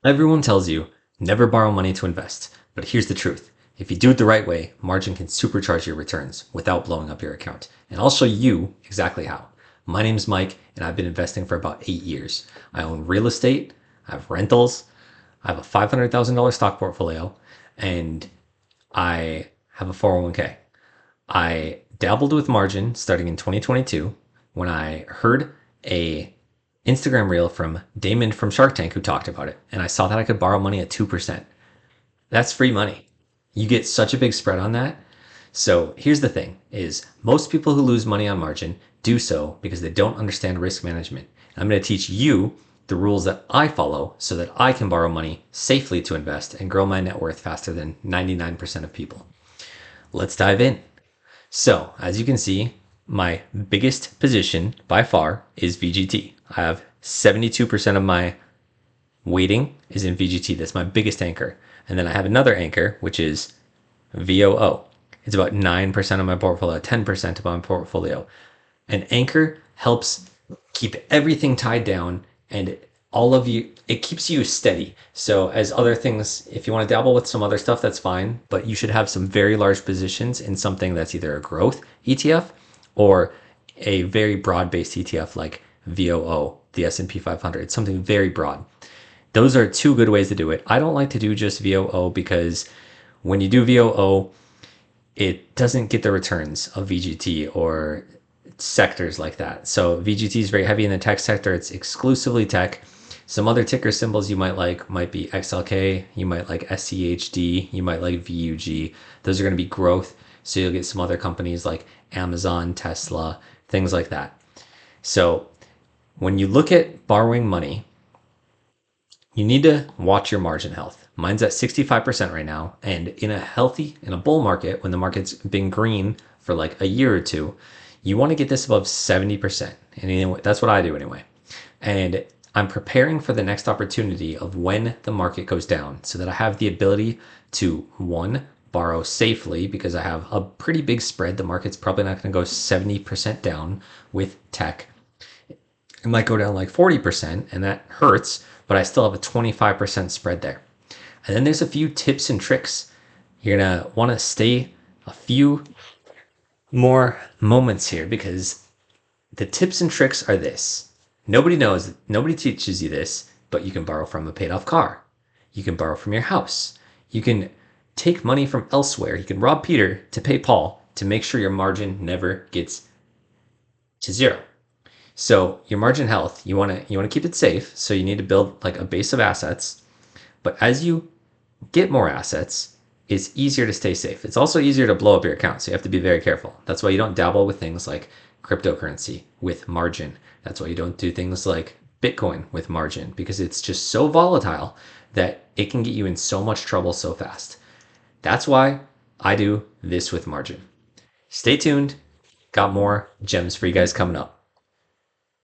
Everyone tells you never borrow money to invest, but here's the truth. If you do it the right way, margin can supercharge your returns without blowing up your account. And I'll show you exactly how. My name's Mike, and I've been investing for about 8 years. I own real estate, I have rentals, I have a $500,000 stock portfolio, and I have a 401k. I dabbled with margin starting in 2022 when I heard a Instagram reel from Damon from Shark Tank who talked about it, and I saw that I could borrow money at 2%. That's free money. You get such a big spread on that. So here's the thing is most people who lose money on margin do so because they don't understand risk management. I'm going to teach you the rules that I follow so that I can borrow money safely to invest and grow my net worth faster than 99% of people. Let's dive in. So as you can see, my biggest position by far is VGT. I have 72% of my weighting is in VGT. That's my biggest anchor. And then I have another anchor, which is VOO. It's about 9% of my portfolio, 10% of my portfolio. An anchor helps keep everything tied down and all of you, it keeps you steady. So as other things, if you want to dabble with some other stuff, that's fine, but you should have some very large positions in something that's either a growth ETF or a very broad-based ETF like VOO, the S&P 500, something very broad. Those are two good ways to do it. I don't like to do just VOO because when you do VOO, it doesn't get the returns of VGT or sectors like that. So VGT is very heavy in the tech sector. It's exclusively tech. Some other ticker symbols you might like might be XLK, you might like SCHD, you might like VUG. Those are going to be growth. So you'll get some other companies like Amazon, Tesla, things like that. So when you look at borrowing money, you need to watch your margin health. Mine's at 65% right now. And in a bull market, when the market's been green for like a year or two, you want to get this above 70%. And anyway, that's what I do anyway. And I'm preparing for the next opportunity of when the market goes down so that I have the ability to, one, borrow safely because I have a pretty big spread. The market's probably not going to go 70% down with tech. It might go down like 40%, and that hurts, but I still have a 25% spread there. And then there's a few tips and tricks. You're going to want to stay a few more moments here because the tips and tricks are this. Nobody teaches you this, but you can borrow from a paid off car. You can borrow from your house. You can take money from elsewhere. You can rob Peter to pay Paul to make sure your margin never gets to zero. So your margin health, you want to keep it safe. So you need to build like a base of assets. But as you get more assets, it's easier to stay safe. It's also easier to blow up your account. So you have to be very careful. That's why you don't dabble with things like cryptocurrency with margin. That's why you don't do things like Bitcoin with margin because it's just so volatile that it can get you in so much trouble so fast. That's why I do this with margin. Stay tuned. Got more gems for you guys coming up.